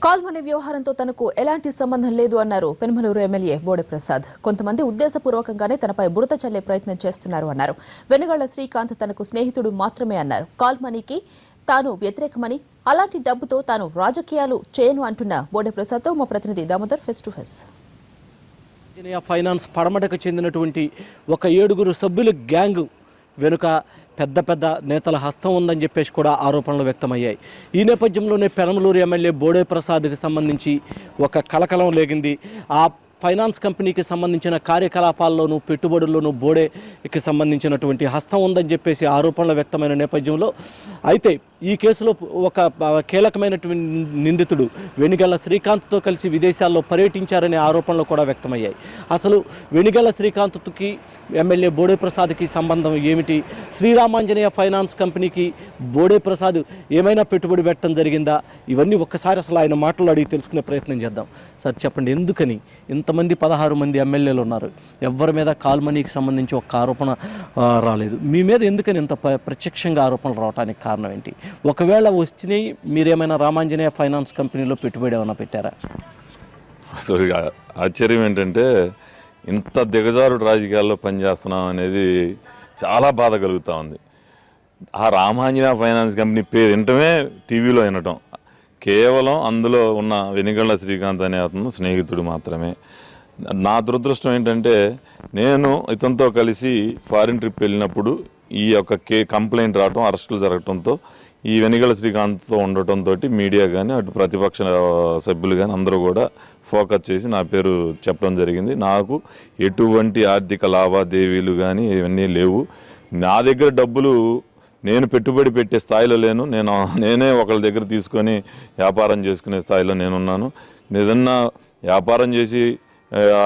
Call money వ్యవహారంతో తనకు ఎలాంటి సంబంధం లేదు అన్నారు పెనుమలూరు ఎమ్మెల్యే బోడే ప్రసాద్. కొంతమంది ఉద్దేశపూర్వకంగానే తనపై బురద చల్లే ప్రయత్నం చేస్తున్నారు అన్నారు. వెనుగళ్ల శ్రీకాంత్ తనకు స్నేహితుడు మాత్రమే అన్నారు. కాల్మనీకి తాను వ్యతిరేకమని, అలాంటి డబ్బుతో తాను రాజకీయాలు చేయను అంటున్న బోడే ప్రసాద్తో మా ప్రతినిధి Damodar face to face. Finance పడమటకు చెందినటువంటి ఒక 7 సభ్యుల గ్యాంగ్ వెనుక పెద్ద పెద్ద నేతల హస్తం ఉందని చెప్పేసి కూడా ఆరోపణలు వ్యక్తమయ్యాయి. ఈ నేపథ్యంలోనే పెనమలూరు ఎమ్మెల్యే బోడే ప్రసాద్కి సంబంధించి ఒక కలకలం లేగింది. ఆ ఫైనాన్స్ కంపెనీకి సంబంధించిన కార్యకలాపాల్లోనూ పెట్టుబడుల్లోనూ బోడేకి సంబంధించినటువంటి హస్తం ఉందని చెప్పేసి ఆరోపణలు వ్యక్తమైన నేపథ్యంలో అయితే ఈ కేసులో ఒక కీలకమైనటువంటి నిందితుడు వెనిగళ్ల శ్రీకాంత్తో కలిసి విదేశాల్లో పర్యటించారనే ఆరోపణలు కూడా వ్యక్తమయ్యాయి. అసలు వెనిగళ్ల శ్రీకాంత్కి ఎమ్మెల్యే బోడే ప్రసాద్కి సంబంధం ఏమిటి? శ్రీరామాంజనేయ ఫైనాన్స్ కంపెనీకి బోడే ప్రసాద్ ఏమైనా పెట్టుబడి పెట్టడం జరిగిందా? ఇవన్నీ ఒక్కసారి అసలు ఆయన మాటలు అడిగి తెలుసుకునే ప్రయత్నం చేద్దాం. సార్ చెప్పండి, ఎందుకని ఇంతమంది 16 మంది ఎమ్మెల్యేలు ఉన్నారు, ఎవరి మీద కాల్మనీకి సంబంధించి ఒక ఆరోపణ రాలేదు? మీ మీద ఎందుకని ఇంత ప్రత్యక్షంగా ఆరోపణలు రావడానికి కారణం ఏంటి? ఒకవేళ వచ్చినాయి, మీరేమైనా రామాంజనేయ ఫైనాన్స్ కంపెనీలో పెట్టుబడి ఏమైనా పెట్టారా? అసలు ఆశ్చర్యం ఏంటంటే ఇంత దిగజారుడు రాజకీయాల్లో పనిచేస్తున్నాం అనేది చాలా బాధ కలుగుతూ ఉంది. ఆ రామాంజనేయ ఫైనాన్స్ కంపెనీ పేరు వినటమే టీవీలో వినటం, కేవలం అందులో ఉన్న వెనిగళ్ల శ్రీకాంత్ అనే అతను స్నేహితుడు మాత్రమే. నా దురదృష్టం ఏంటంటే నేను ఇతనితో కలిసి ఫారిన్ ట్రిప్ వెళ్ళినప్పుడు ఈ యొక్క కంప్లైంట్ రావటం, అరెస్టులు జరగటంతో ఈ వెనిగళ్ల శ్రీకాంత్తో ఉండటంతో మీడియా కానీ అటు ప్రతిపక్ష సభ్యులు కానీ అందరూ కూడా ఫోకస్ చేసి నా పేరు చెప్పడం జరిగింది. నాకు ఎటువంటి ఆర్థిక లావాదేవీలు కానీ ఇవన్నీ లేవు. నా దగ్గర డబ్బులు నేను పెట్టుబడి పెట్టే స్థాయిలో లేను. నేనే ఒకళ్ళ దగ్గర తీసుకొని వ్యాపారం చేసుకునే స్థాయిలో నేనున్నాను. ఏదన్నా వ్యాపారం చేసి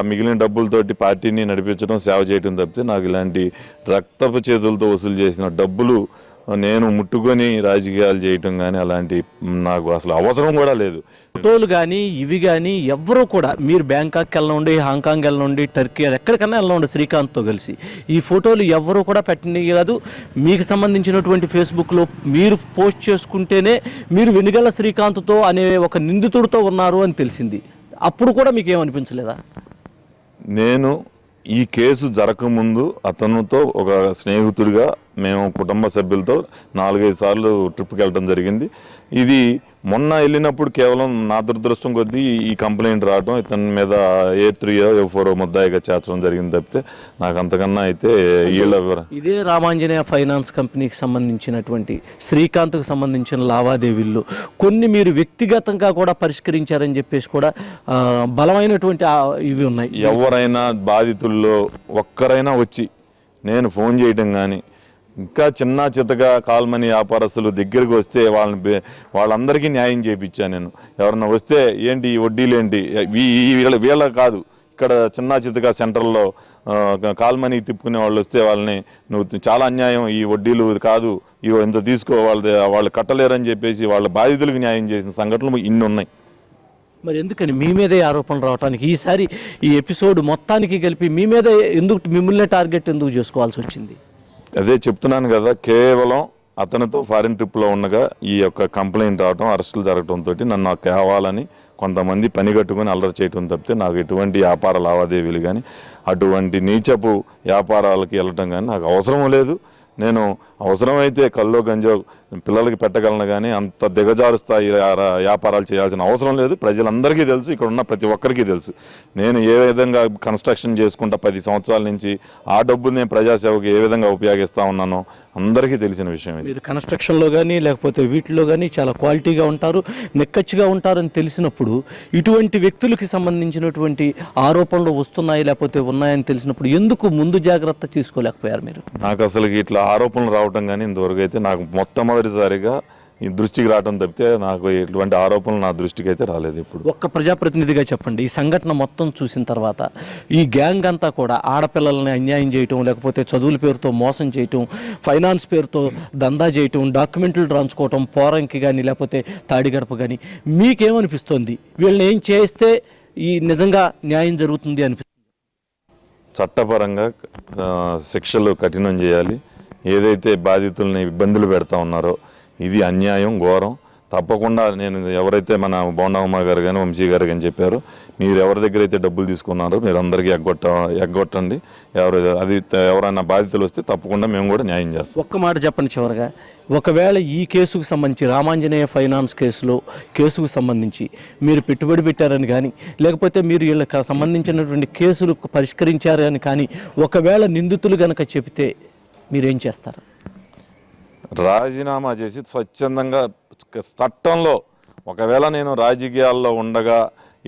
మిగిలిన డబ్బులతోటి పార్టీని నడిపించడం, సేవ చేయడం తప్పితే నాకు ఇలాంటి రక్తపు చేతులతో వసూలు చేసిన డబ్బులు నేను ముట్టుకొని రాజకీయాలు చేయటం కానీ అలాంటి నాకు అసలు అవసరం కూడా లేదు. ఫోటోలు కానీ ఇవి కానీ ఎవ్వరూ కూడా, మీరు బ్యాంకాక్ వెళ్ళండి, హాంకాంగ్ వెళ్ళండి, టర్కీ ఎక్కడికన్నా వెళ్ళండి శ్రీకాంత్తో కలిసి, ఈ ఫోటోలు ఎవ్వరూ కూడా పెట్టలేదు. మీకు సంబంధించినటువంటి ఫేస్బుక్లో మీరు పోస్ట్ చేసుకుంటేనే మీరు వెనిగళ్ల శ్రీకాంత్తో అనే ఒక నిందితుడితో ఉన్నారు అని తెలిసింది. అప్పుడు కూడా మీకు ఏమనిపించలేదా? నేను ఈ కేసు జరగకముందు అతనితో ఒక స్నేహితుడిగా మేము కుటుంబ సభ్యులతో 4-5 సార్లు ట్రిప్కి వెళ్ళడం జరిగింది. ఇది మొన్న వెళ్ళినప్పుడు కేవలం నా దురదృష్టం కొద్దీ ఈ కంప్లైంట్ రావడం, ఇతని మీద A3 A4 ముద్దాయిగా చేర్చడం జరిగింది తప్పితే నాకు అంతకన్నా అయితే ఇదే రామాంజనేయ ఫైనాన్స్ కంపెనీకి సంబంధించినటువంటి శ్రీకాంత్కు సంబంధించిన లావాదేవీల్లో కొన్ని మీరు వ్యక్తిగతంగా కూడా పరిష్కరించారని చెప్పేసి కూడా బలమైనటువంటి ఇవి ఉన్నాయి. ఎవరైనా బాధితుల్లో ఒక్కరైనా వచ్చి నేను ఫోన్ చేయడం కానీ, ఇంకా చిన్న చితగా కాల్మనీ వ్యాపారస్తులు దగ్గరికి వస్తే వాళ్ళందరికీ న్యాయం చేయించాను నేను. ఎవరన్నా వస్తే ఏంటి ఈ వడ్డీలేంటి, వీళ్ళ కాదు, ఇక్కడ చిన్న చితగా సెంటర్లో కాల్మనీ తిప్పుకునే వాళ్ళు వస్తే వాళ్ళని నువ్వు చాలా అన్యాయం, ఈ వడ్డీలు కాదు, ఇవో ఇంత తీసుకో, వాళ్ళు కట్టలేరని చెప్పేసి వాళ్ళ బాధితులకు న్యాయం చేసిన సంఘటనలు ఇన్ని ఉన్నాయి. మరి ఎందుకని మీ మీదే ఆరోపణలు రావడానికి ఈసారి ఈ ఎపిసోడ్ మొత్తానికి కలిపి మీ మీద ఎందుకు, మిమ్మల్ని టార్గెట్ ఎందుకు చేసుకోవాల్సి వచ్చింది? అదే చెప్తున్నాను కదా, కేవలం అతనితో ఫారిన్ ట్రిప్లో ఉండగా ఈ యొక్క కంప్లైంట్ రావడం, అరెస్టులు జరగడంతో నన్ను కావాలని కొంతమంది పని కట్టుకొని అల్లరి చేయడం తప్పితే నాకు ఎటువంటి వ్యాపార లావాదేవీలు కానీ అటువంటి నీచపు వ్యాపారాలకి వెళ్ళటం కానీ నాకు అవసరం లేదు. నేను అవసరమైతే కల్లో గంజో పిల్లలకి పెట్టగలను కానీ అంత దిగజారు స్థాయి వ్యాపారాలు చేయాల్సిన అవసరం లేదు. ప్రజలందరికీ తెలుసు, ఇక్కడ ఉన్న ప్రతి ఒక్కరికి తెలుసు నేను ఏ విధంగా కన్స్ట్రక్షన్ చేసుకుంటా 10 సంవత్సరాల నుంచి ఆ డబ్బులు నేను ప్రజాసేవకు ఏ విధంగా ఉపయోగిస్తూ ఉన్నానో అందరికీ తెలిసిన విషయం. మీరు కన్స్ట్రక్షన్లో కానీ లేకపోతే వీటిలో కానీ చాలా క్వాలిటీగా ఉంటారు, నిక్కచ్చిగా ఉంటారని తెలిసినప్పుడు ఇటువంటి వ్యక్తులకి సంబంధించినటువంటి ఆరోపణలు వస్తున్నాయి లేకపోతే ఉన్నాయని తెలిసినప్పుడు ఎందుకు ముందు జాగ్రత్త తీసుకోలేకపోయారు మీరు? నాకు అసలు ఇట్లా ఆరోపణలు రావటం కానీ ఇంతవరకు అయితే నాకు మొట్టమొదటిసారిగా ఈ దృష్టికి రావడం తప్పితే నాకు ఎటువంటి ఆరోపణలు నా దృష్టికి అయితే రాలేదు. ఇప్పుడు ఒక్క ప్రజాప్రతినిధిగా చెప్పండి, ఈ సంఘటన మొత్తం చూసిన తర్వాత ఈ గ్యాంగ్ అంతా కూడా ఆడపిల్లల్ని అన్యాయం చేయటం, లేకపోతే చదువుల పేరుతో మోసం చేయటం, ఫైనాన్స్ పేరుతో దందా చేయటం, డాక్యుమెంట్లు రాంచుకోవటం, పోరంకి కానీ లేకపోతే తాడిగడప కానీ, మీకేమనిపిస్తుంది? వీళ్ళని ఏం చేస్తే ఈ నిజంగా న్యాయం జరుగుతుంది అనిపిస్తుంది? చట్టపరంగా శిక్షలు కఠినం చేయాలి. ఏదైతే బాధితుల్ని ఇబ్బందులు పెడతా ఉన్నారో ఇది అన్యాయం, ఘోరం. తప్పకుండా నేను ఎవరైతే మన బోండమ్మ గారు కానీ వంశీ గారు కానీ చెప్పారో, మీరు ఎవరి దగ్గర అయితే డబ్బులు తీసుకున్నారో మీరు అందరికీ ఎగ్గొట్టండి. ఎవరైనా బాధితులు వస్తే తప్పకుండా మేము కూడా న్యాయం చేస్తాం. ఒక్క మాట చెప్పండి చివరగా, ఒకవేళ ఈ కేసుకు సంబంధించి రామాంజనేయ ఫైనాన్స్ కేసుకు సంబంధించి మీరు పెట్టుబడి పెట్టారని కానీ, లేకపోతే మీరు వీళ్ళకి సంబంధించినటువంటి కేసులు పరిష్కరించారని కానీ ఒకవేళ నిందితులు కనుక చెబితే మీరేం చేస్తారు? రాజీనామా చేసి స్వచ్ఛందంగా చట్టంలో, ఒకవేళ నేను రాజకీయాల్లో ఉండగా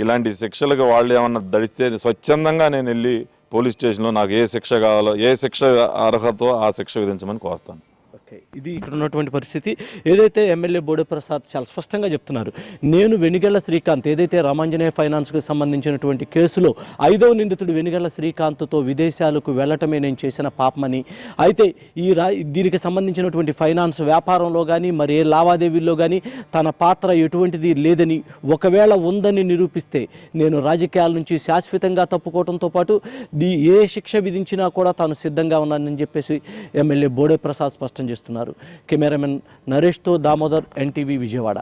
ఇలాంటి శిక్షలకు వాళ్ళు ఏమన్నా దడిస్తే స్వచ్ఛందంగా నేను వెళ్ళి పోలీస్ స్టేషన్లో నాకు ఏ శిక్ష కావాలో, ఏ శిక్ష అర్హతో ఆ శిక్ష విధించమని కోరుతాను. ఇది ఇక్కడ ఉన్నటువంటి పరిస్థితి. ఏదైతే ఎమ్మెల్యే బోడే ప్రసాద్ చాలా స్పష్టంగా చెప్తున్నారు, నేను వెనిగళ్ల శ్రీకాంత్ ఏదైతే రామాంజనేయ ఫైనాన్స్కి సంబంధించినటువంటి కేసులో 5వ నిందితుడు వెనిగళ్ల శ్రీకాంత్తో విదేశాలకు వెళ్ళటమే నేను చేసిన పాపమని, అయితే దీనికి సంబంధించినటువంటి ఫైనాన్స్ వ్యాపారంలో కానీ మరి ఏ లావాదేవీల్లో కానీ తన పాత్ర ఎటువంటిది లేదని, ఒకవేళ ఉందని నిరూపిస్తే నేను రాజకీయాల నుంచి శాశ్వతంగా తప్పుకోవడంతో పాటు ఏ శిక్ష విధించినా కూడా తాను సిద్ధంగా ఉన్నానని చెప్పేసి ఎమ్మెల్యే బోడే ప్రసాద్ స్పష్టం చేస్తున్నారు. కెమెరామెన్ నరేష్తో దామోదర్, ఎన్టీవీ, విజయవాడ.